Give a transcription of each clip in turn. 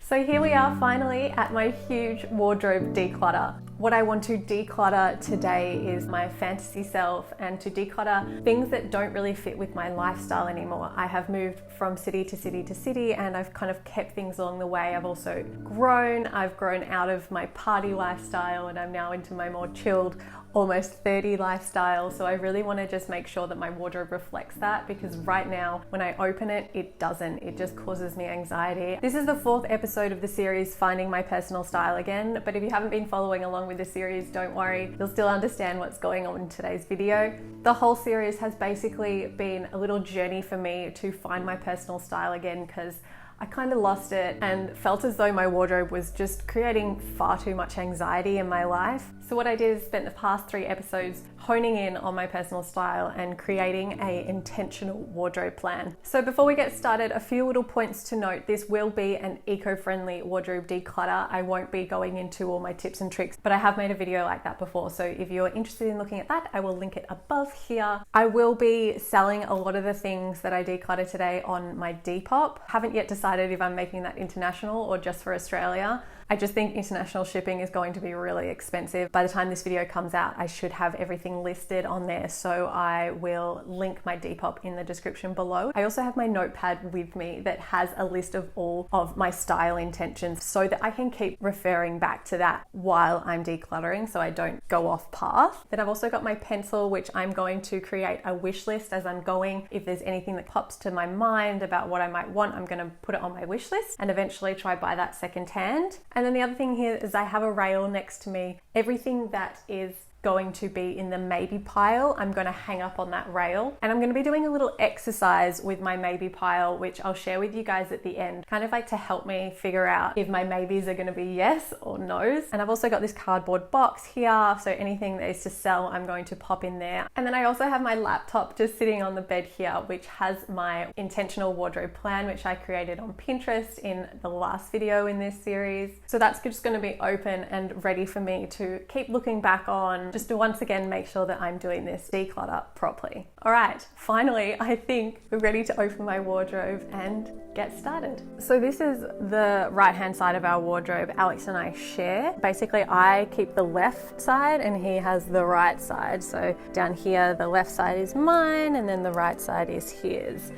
So here we are finally at my huge wardrobe declutter. What I want to declutter today is my fantasy self and to declutter things that don't really fit with my lifestyle anymore. I have moved from city to city to city and I've kind of kept things along the way. I've also grown. I've grown out of my party lifestyle and I'm now into my more chilled, almost 30 lifestyle. So I really want to just make sure that my wardrobe reflects that, because right now when I open it, it doesn't. It just causes me anxiety. This is the 4th episode of the series, Finding My Personal Style Again. But if you haven't been following along with the series, don't worry, you'll still understand what's going on in today's video. The whole series has basically been a little journey for me to find my personal style again, because I kind of lost it and felt as though my wardrobe was just creating far too much anxiety in my life. So what I did is spent the past 3 episodes honing in on my personal style and creating an intentional wardrobe plan. So before we get started, a few little points to note. This will be an eco-friendly wardrobe declutter. I won't be going into all my tips and tricks, but I have made a video like that before. So if you're interested in looking at that, I will link it above here. I will be selling a lot of the things that I declutter today on my Depop. Haven't yet decided if I'm making that international or just for Australia. I just think international shipping is going to be really expensive. By the time this video comes out, I should have everything listed on there. So I will link my Depop in the description below. I also have my notepad with me that has a list of all of my style intentions so that I can keep referring back to that while I'm decluttering so I don't go off path. Then I've also got my pencil, which I'm going to create a wish list as I'm going. If there's anything that pops to my mind about what I might want, I'm going to put it on my wish list and eventually try buy that secondhand. And then the other thing here is I have a rail next to me. Everything that is going to be in the maybe pile, I'm going to hang up on that rail. And I'm going to be doing a little exercise with my maybe pile, which I'll share with you guys at the end, kind of like to help me figure out if my maybes are going to be yes or no's. And I've also got this cardboard box here, so anything that is to sell, I'm going to pop in there. And then I also have my laptop just sitting on the bed here, which has my intentional wardrobe plan, which I created on Pinterest in the last video in this series. So that's just going to be open and ready for me to keep looking back on, just to once again make sure that I'm doing this declutter properly. All right, finally, I think we're ready to open my wardrobe and get started. So this is the right-hand side of our wardrobe Alex and I share. Basically, I keep the left side and he has the right side. So down here, the left side is mine and then the right side is his.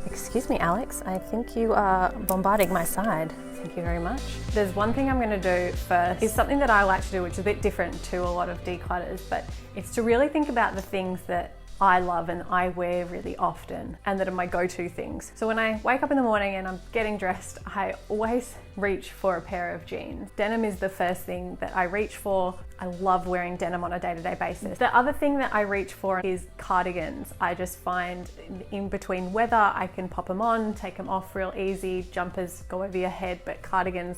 Excuse me, Alex, I think you are bombarding my side. Thank you very much. There's one thing I'm going to do first. It's something that I like to do, which is a bit different to a lot of declutters, but it's to really think about the things that I love and I wear really often and that are my go-to things. So when I wake up in the morning and I'm getting dressed, I always reach for a pair of jeans. Denim is the first thing that I reach for. I love wearing denim on a day-to-day basis. The other thing that I reach for is cardigans. I just find in between weather, I can pop them on, take them off real easy. Jumpers go over your head, but cardigans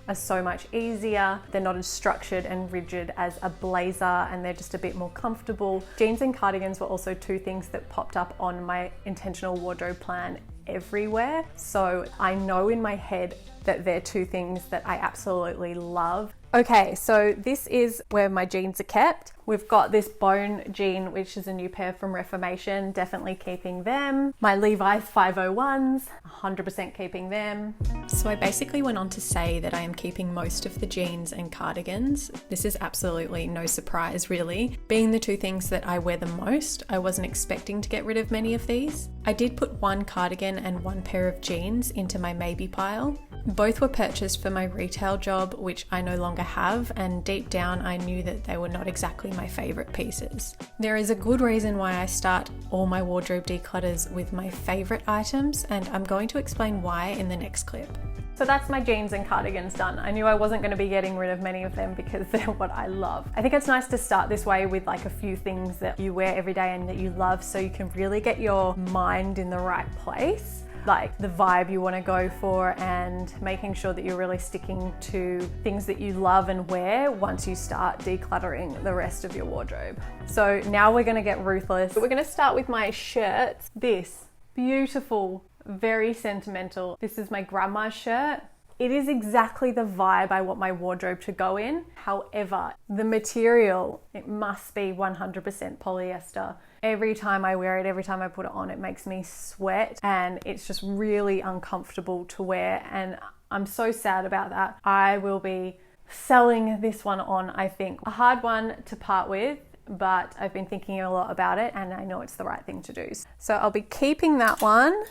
are so much easier. They're not as structured and rigid as a blazer and they're just a bit more comfortable. Jeans and cardigans were also 2 things that popped up on my intentional wardrobe plan everywhere. So I know in my head that they're 2 things that I absolutely love. Okay, so this is where my jeans are kept. We've got this bone jean, which is a new pair from Reformation, definitely keeping them. My Levi's 501s, 100% keeping them. So I basically went on to say that I am keeping most of the jeans and cardigans. This is absolutely no surprise, really. Being the 2 things that I wear the most, I wasn't expecting to get rid of many of these. I did put 1 cardigan and 1 pair of jeans into my maybe pile. Both were purchased for my retail job, which I no longer have, and deep down I knew that they were not exactly my favorite pieces. There is a good reason why I start all my wardrobe declutters with my favorite items, and I'm going to explain why in the next clip. So that's my jeans and cardigans done. I knew I wasn't going to be getting rid of many of them because they're what I love. I think it's nice to start this way with like a few things that you wear every day and that you love, so you can really get your mind in the right place, like the vibe you want to go for, and making sure that you're really sticking to things that you love and wear once you start decluttering the rest of your wardrobe. So now we're going to get ruthless. We're going to start with my shirts. This beautiful, very sentimental. This is my grandma's shirt. It is exactly the vibe I want my wardrobe to go in. However, the material, it must be 100% polyester. Every time I wear it, every time I put it on, it makes me sweat and it's just really uncomfortable to wear. And I'm so sad about that. I will be selling this one on, I think. A hard one to part with, but I've been thinking a lot about it and I know it's the right thing to do. So I'll be keeping that one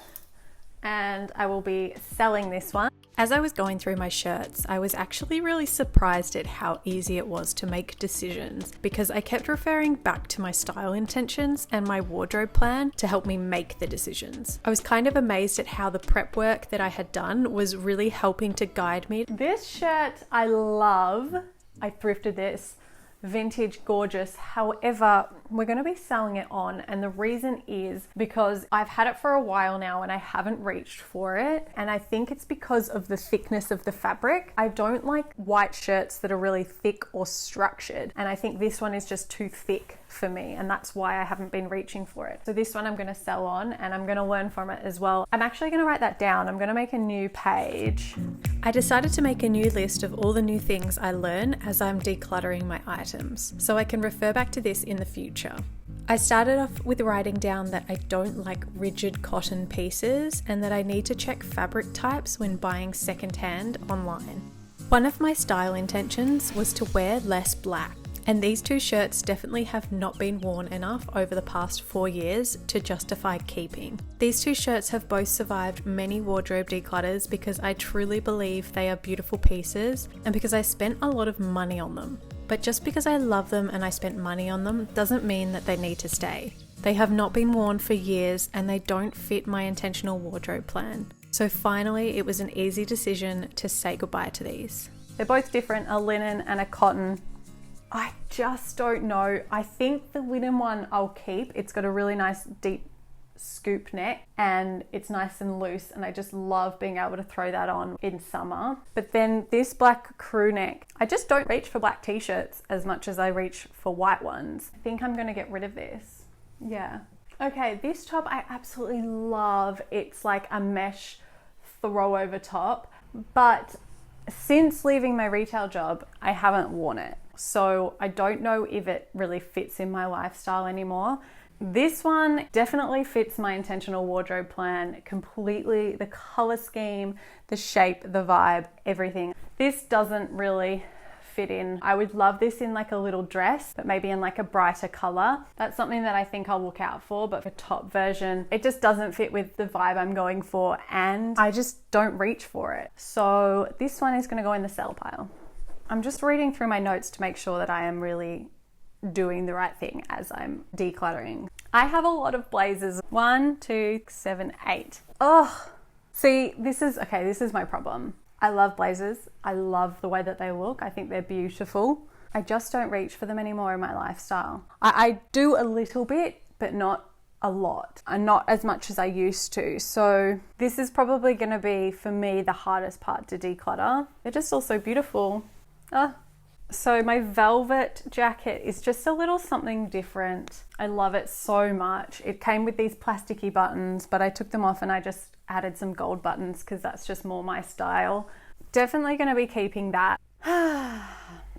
and I will be selling this one. As I was going through my shirts, I was actually really surprised at how easy it was to make decisions because I kept referring back to my style intentions and my wardrobe plan to help me make the decisions. I was kind of amazed at how the prep work that I had done was really helping to guide me. This shirt I love. I thrifted this. Vintage, gorgeous. However, we're going to be selling it on, and the reason is because I've had it for a while now and I haven't reached for it, and I think it's because of the thickness of the fabric. I don't like white shirts that are really thick or structured, and I think this one is just too thick for me, and that's why I haven't been reaching for it. So this one I'm going to sell on, and I'm going to learn from it as well. I'm actually going to write that down. I'm going to make a new page. I decided to make a new list of all the new things I learn as I'm decluttering my items, so I can refer back to this in the future. I started off with writing down that I don't like rigid cotton pieces and that I need to check fabric types when buying secondhand online. One of my style intentions was to wear less black, and these two shirts definitely have not been worn enough over the past 4 years to justify keeping. These two shirts have both survived many wardrobe declutters because I truly believe they are beautiful pieces and because I spent a lot of money on them. But just because I love them and I spent money on them doesn't mean that they need to stay. They have not been worn for years and they don't fit my intentional wardrobe plan. So finally, it was an easy decision to say goodbye to these. They're both different, a linen and a cotton. I just don't know. I think the linen one I'll keep. It's got a really nice deep scoop neck and it's nice and loose, and I just love being able to throw that on in summer. But then this black crew neck, I just don't reach for black t-shirts as much as I reach for white ones. I think I'm going to get rid of this. Yeah. Okay, this top I absolutely love. It's like a mesh throw over top, but since leaving my retail job, I haven't worn it. So I don't know if it really fits in my lifestyle anymore. This one definitely fits my intentional wardrobe plan completely. The color scheme, the shape, the vibe, everything. This doesn't really fit in. I would love this in like a little dress, but maybe in like a brighter color. That's something that I think I'll look out for, but for top version, it just doesn't fit with the vibe I'm going for, and I just don't reach for it. So this one is gonna go in the sell pile. I'm just reading through my notes to make sure that I am really doing the right thing as I'm decluttering. I have a lot of blazers. 1, 2, 7, 8. Oh, see, this is my problem. I love blazers. I love the way that they look. I think they're beautiful. I just don't reach for them anymore in my lifestyle. I do a little bit, but not a lot, and not as much as I used to. So this is probably going to be, for me, the hardest part to declutter. They're just all so beautiful. So my velvet jacket is just a little something different. I love it so much. It came with these plasticky buttons, but I took them off and I just added some gold buttons because that's just more my style. Definitely going to be keeping that.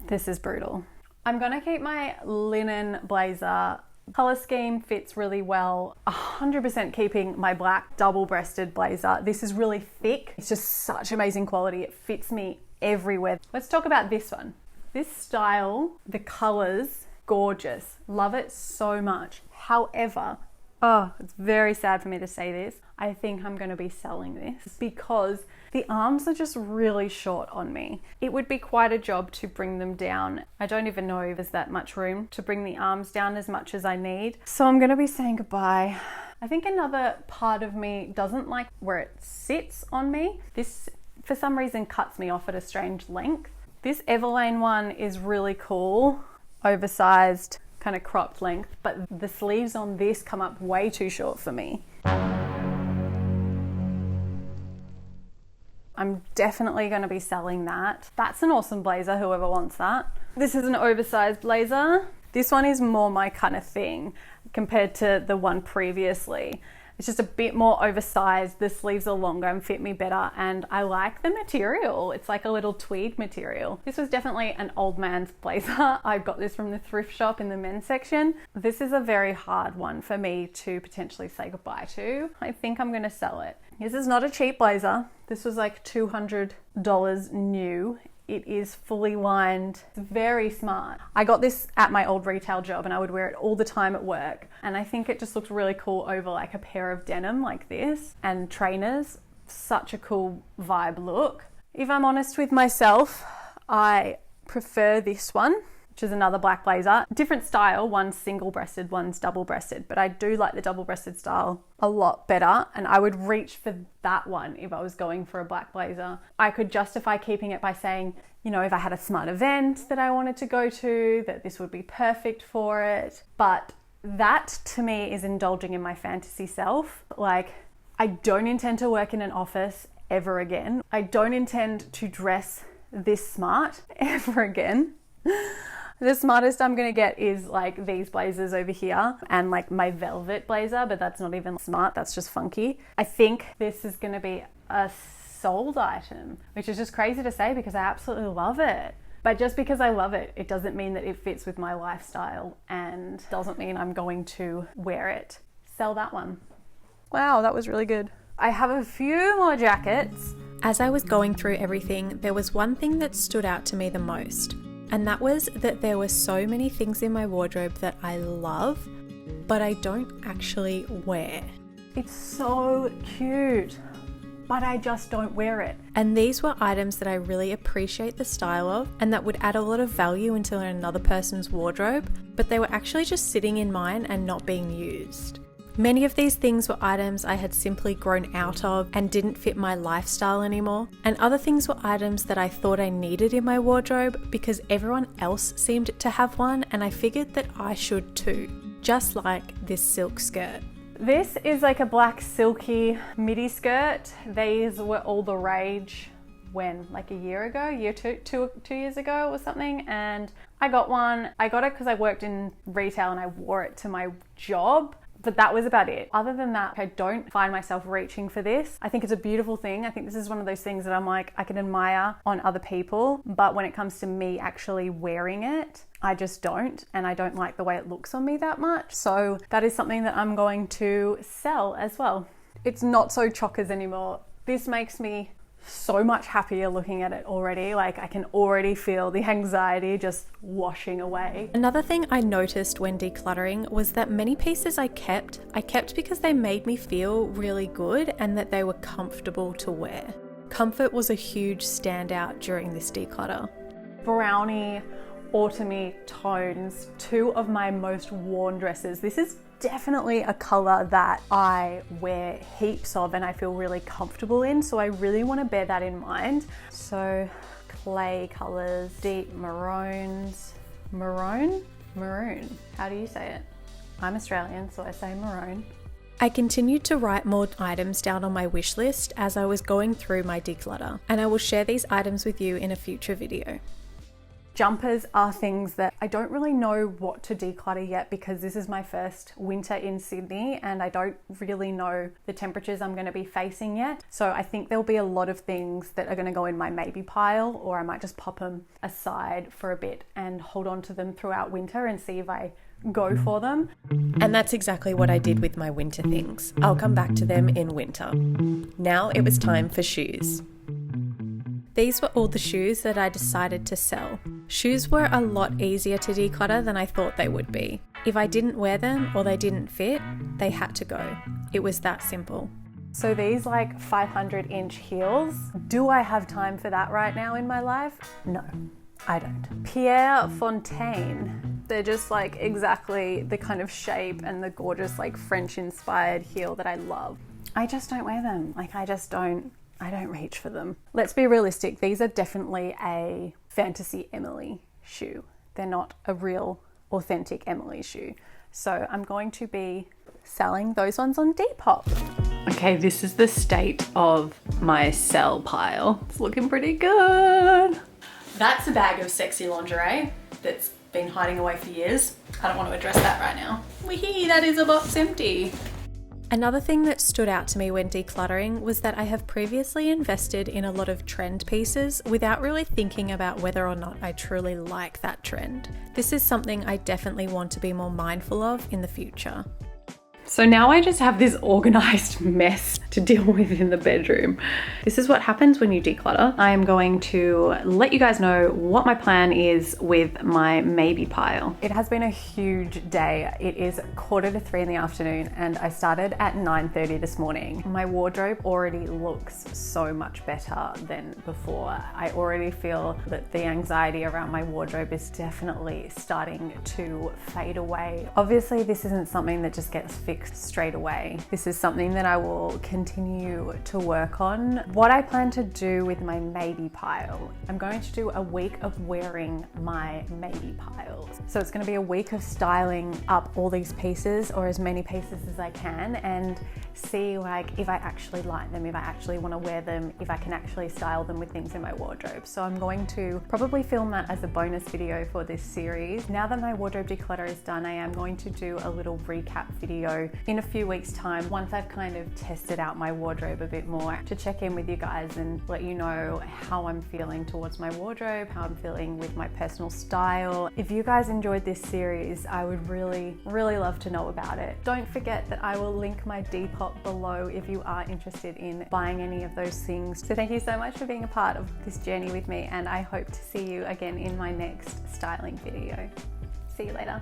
This is brutal. I'm going to keep my linen blazer. Color scheme fits really well. 100% keeping my black double-breasted blazer. This is really thick. It's just such amazing quality. It fits me everywhere. Let's talk about this one. This style, the colors, gorgeous. Love it so much. However, it's very sad for me to say this, I think I'm going to be selling this because the arms are just really short on me. It would be quite a job to bring them down. I don't even know if there's that much room to bring the arms down as much as I need. So I'm going to be saying goodbye. I think another part of me doesn't like where it sits on me. This, for some reason, cuts me off at a strange length. This Everlane one is really cool, oversized, kind of cropped length, but the sleeves on this come up way too short for me. I'm definitely going to be selling that. That's an awesome blazer, whoever wants that. This is an oversized blazer. This one is more my kind of thing compared to the one previously. It's just a bit more oversized. The sleeves are longer and fit me better, and I like the material. It's like a little tweed material. This was definitely an old man's blazer. I got this from the thrift shop in the men's section. This is a very hard one for me to potentially say goodbye to. I think I'm gonna sell it. This is not a cheap blazer. This was like $200 new. It is fully lined, very smart. I got this at my old retail job and I would wear it all the time at work. And I think it just looks really cool over like a pair of denim like this and trainers. Such a cool vibe look. If I'm honest with myself, I prefer this one, which is another black blazer. Different style, one's single-breasted, one's double-breasted, but I do like the double-breasted style a lot better, and I would reach for that one if I was going for a black blazer. I could justify keeping it by saying, you know, if I had a smart event that I wanted to go to, that this would be perfect for it. But that to me is indulging in my fantasy self. Like, I don't intend to work in an office ever again. I don't intend to dress this smart ever again. The smartest I'm gonna get is like these blazers over here and like my velvet blazer, but that's not even smart, that's just funky. I think this is gonna be a sold item, which is just crazy to say because I absolutely love it. But just because I love it, it doesn't mean that it fits with my lifestyle and doesn't mean I'm going to wear it. Sell that one. Wow, that was really good. I have a few more jackets. As I was going through everything, there was one thing that stood out to me the most. And that was that there were so many things in my wardrobe that I love, but I don't actually wear. It's so cute, but I just don't wear it. And these were items that I really appreciate the style of and that would add a lot of value into another person's wardrobe, but they were actually just sitting in mine and not being used. Many of these things were items I had simply grown out of and didn't fit my lifestyle anymore, and other things were items that I thought I needed in my wardrobe because everyone else seemed to have one and I figured that I should too, just like this silk skirt. This is like a black silky midi skirt. These were all the rage when, like a year ago, two years ago or something, and I got one. I got it because I worked in retail and I wore it to my job. But that was about it. Other than that, I don't find myself reaching for this. I think it's a beautiful thing. I think this is one of those things that I'm like, I can admire on other people, but when it comes to me actually wearing it, I just don't, and I don't like the way it looks on me that much. So that is something that I'm going to sell as well. It's not so chockers anymore. This makes me so much happier looking at it already. Like, I can already feel the anxiety just washing away. Another thing I noticed when decluttering was that many pieces I kept because they made me feel really good and that they were comfortable to wear. Comfort was a huge standout during this declutter. Brownie, autumny tones, two of my most worn dresses. This is definitely a color that I wear heaps of and I feel really comfortable in, so I really want to bear that in mind. So clay colors, deep maroons, maroon, how do you say it? I'm Australian, so I say maroon. I continued to write more items down on my wish list as I was going through my declutter, and I will share these items with you in a future video. Jumpers are things that I don't really know what to declutter yet because this is my first winter in Sydney and I don't really know the temperatures I'm going to be facing yet. So I think there'll be a lot of things that are going to go in my maybe pile, or I might just pop them aside for a bit and hold on to them throughout winter and see if I go for them. And that's exactly what I did with my winter things. I'll come back to them in winter. Now it was time for shoes. These were all the shoes that I decided to sell. Shoes were a lot easier to declutter than I thought they would be. If I didn't wear them or they didn't fit, they had to go. It was that simple. So these like 500-inch heels, do I have time for that right now in my life? No, I don't. Pierre Fontaine. They're just like exactly the kind of shape and the gorgeous like French-inspired heel that I love. I just don't wear them. Like I don't reach for them. Let's be realistic. These are definitely a fantasy Emily shoe. They're not a real authentic Emily shoe. So I'm going to be selling those ones on Depop. Okay, this is the state of my sell pile. It's looking pretty good. That's a bag of sexy lingerie that's been hiding away for years. I don't want to address that right now. Wee, that is a box empty. Another thing that stood out to me when decluttering was that I have previously invested in a lot of trend pieces without really thinking about whether or not I truly like that trend. This is something I definitely want to be more mindful of in the future. So now I just have this organized mess to deal with in the bedroom. This is what happens when you declutter. I am going to let you guys know what my plan is with my maybe pile. It has been a huge day. It is 2:45 in the afternoon and I started at 9:30 this morning. My wardrobe already looks so much better than before. I already feel that the anxiety around my wardrobe is definitely starting to fade away. Obviously, this isn't something that just gets fixed straight away. This is something that I will continue to work on. What I plan to do with my maybe pile, I'm going to do a week of wearing my maybe piles. So it's going to be a week of styling up all these pieces, or as many pieces as I can, and see like if I actually like them, if I actually want to wear them, if I can actually style them with things in my wardrobe. So I'm going to probably film that as a bonus video for this series. Now that my wardrobe declutter is done, I am going to do a little recap video in a few weeks time once I've kind of tested out my wardrobe a bit more, to check in with you guys and let you know how I'm feeling towards my wardrobe, how I'm feeling with my personal style. If you guys enjoyed this series, I would really love to know about it. Don't forget that I will link my Depop below if you are interested in buying any of those things. So thank you so much for being a part of this journey with me, and I hope to see you again in my next styling video. See you later.